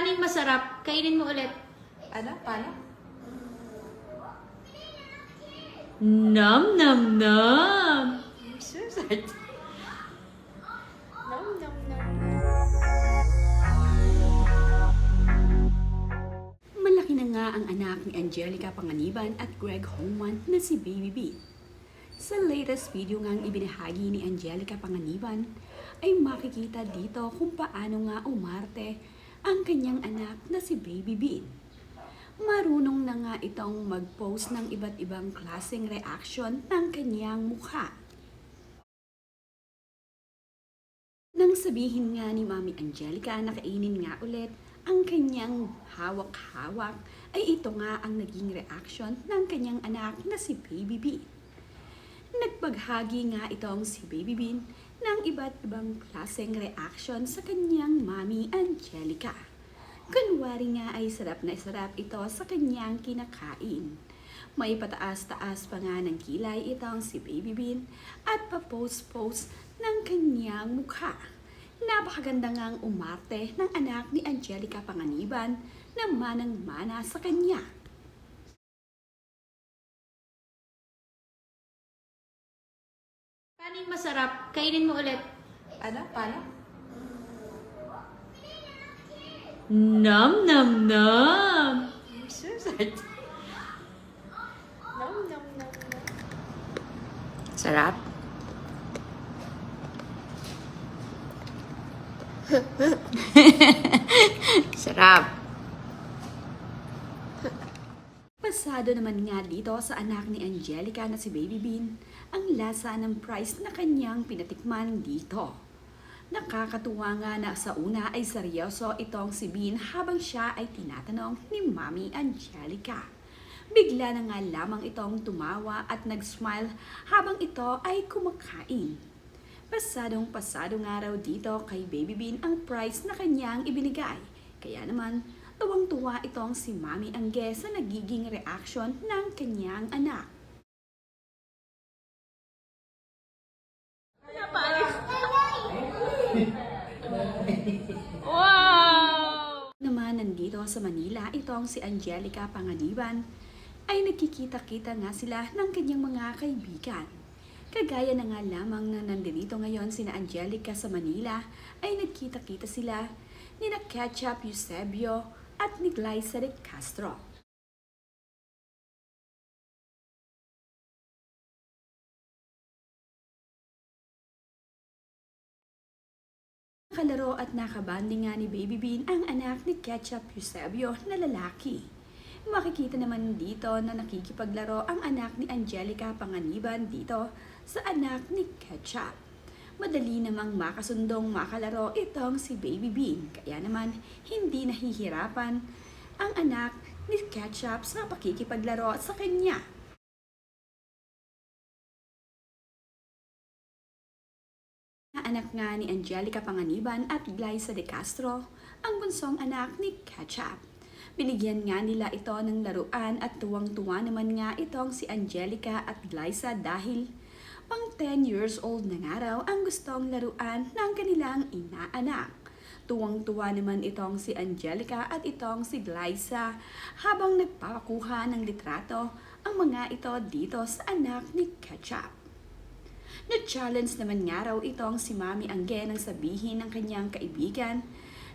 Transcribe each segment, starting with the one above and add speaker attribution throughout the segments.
Speaker 1: Kaning masarap, kainin mo ulit.
Speaker 2: Ano? Paano?
Speaker 1: Nom nom nom.
Speaker 2: Suicide. Nom, nom, nom.
Speaker 3: Malaki na nga ang anak ni Angelica Panganiban at Greg Homan na si Baby B. Sa latest video ngang ibinahagi ni Angelica Panganiban, ay makikita dito kung paano nga umarte ang kanyang anak na si Baby B. Marunong na nga itong mag-post ng iba't ibang klaseng reaction ng kanyang mukha. Nang sabihin nga ni Mami Angelica na kainin nga ulit ang kanyang hawak-hawak, ay ito nga ang naging reaction ng kanyang anak na si Baby B. Nagbaghagi nga itong si Baby B ng iba't ibang klaseng reaction sa kanyang Mami Angelica. Kunwari nga ay sarap na sarap ito sa kanyang kinakain. May pataas-taas pa nga ng kilay itong si Baby Bean at pa-post-post ng kanyang mukha. Napakaganda ngang umarte ng anak ni Angelica Panganiban na manang-mana sa kanya.
Speaker 1: Kaning masarap, kainin mo ulit.
Speaker 2: Ano? Paano?
Speaker 1: Nom nom nom.
Speaker 2: Suicide. Nom, nom, nom, nom.
Speaker 3: Sarap? Sarap. Pasado naman nga dito sa anak ni Angelica na si Baby Bean ang lasa ng price na kanyang pinatikman dito. Nakakatuwa nga na sa una ay seryoso itong si Bean habang siya ay tinatanong ni Mami Angelica. Bigla na nga lamang itong tumawa at nag-smile habang ito ay kumakain. Pasadong-pasado nga raw dito kay Baby Bean ang price na kanyang ibinigay. Kaya naman, tuwang-tuwa itong si Mami Angge sa nagiging reaction ng kanyang anak.
Speaker 1: Wow!
Speaker 3: Naman nandito sa Manila, itong si Angelica Panganiban ay nagkikita-kita nga sila ng kanyang mga kaibigan. Kagaya na nga lamang na nandito ngayon sina Angelica sa Manila ay nagkita-kita sila ni Ketchup Eusebio at ni Glyza de Castro. Nakalaro at nakabanding nga ni Baby Bean ang anak ni Ketchup Eusebio na lalaki. Makikita naman dito na nakikipaglaro ang anak ni Angelica Panganiban dito sa anak ni Ketchup. Madali namang makasundong makalaro itong si Baby Bean, kaya naman hindi nahihirapan ang anak ni Ketchup sa pakikipaglaro sa kanya. Anak nga ni Angelica Panganiban at Glyza de Castro, ang bunsong anak ni Ketchup. Binigyan nga nila ito ng laruan at tuwang-tuwa naman nga itong si Angelica at Glyza dahil pang 10 years old na nga raw ang gustong laruan ng kanilang inaanak. Tuwang-tuwa naman itong si Angelica at itong si Glyza habang nagpapakuha ng litrato ang mga ito dito sa anak ni Ketchup. Na-challenge naman nga raw itong si Mami Angge nang sabihin ng kanyang kaibigan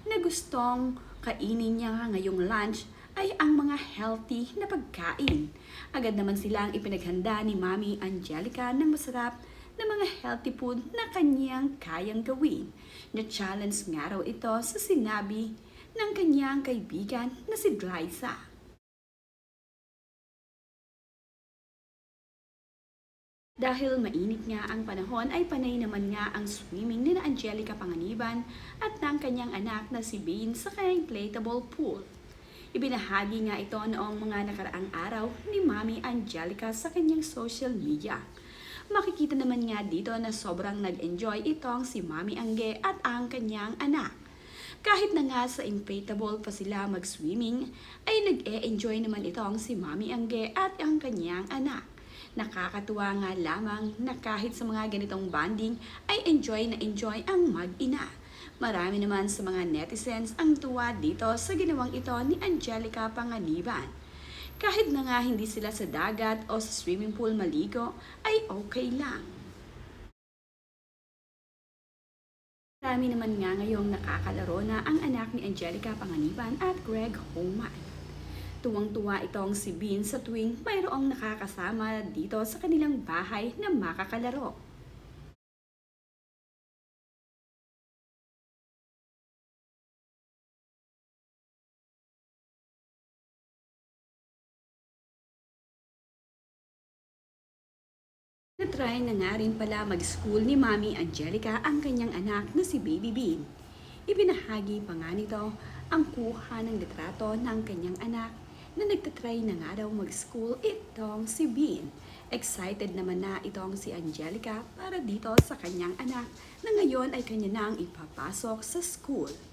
Speaker 3: na gustong kainin niya ngayong lunch ay ang mga healthy na pagkain. Agad naman silang ipinaghanda ni Mami Angelica ng masarap na mga healthy food na kanyang kayang gawin. Na-challenge nga raw ito sa sinabi ng kanyang kaibigan na si Glyza. Dahil mainit nga ang panahon ay panay naman nga ang swimming ni Angelica Panganiban at ng kanyang anak na si Bean sa kanyang inflatable pool. Ibinahagi nga ito noong mga nakaraang araw ni Mami Angelica sa kanyang social media. Makikita naman nga dito na sobrang nag-enjoy itong si Mami Angge at ang kanyang anak. Kahit na nga sa inflatable pa sila mag-swimming, ay nag-e-enjoy naman itong si Mami Angge at ang kanyang anak. Nakakatuwa nga lamang na kahit sa mga ganitong bonding ay enjoy na enjoy ang mag-ina. Marami naman sa mga netizens ang tuwa dito sa ginawang ito ni Angelica Panganiban. Kahit na nga hindi sila sa dagat o sa swimming pool maligo, ay okay lang. Marami naman nga ngayong nakakalaro na ang anak ni Angelica Panganiban at Greg Homan. Tuwang-tuwa itong si Bean sa tuwing mayroong nakakasama dito sa kanilang bahay na makakalaro. Natry na nga rin pala mag-school ni Mami Angelica ang kanyang anak na si Baby Bean. Ibinahagi pa nga nito ang kuha ng litrato ng kanyang anak na nagtatry na nga daw mag-school itong si Bean. Excited naman na itong si Angelica para dito sa kanyang anak na ngayon ay kanya nang ipapasok sa school.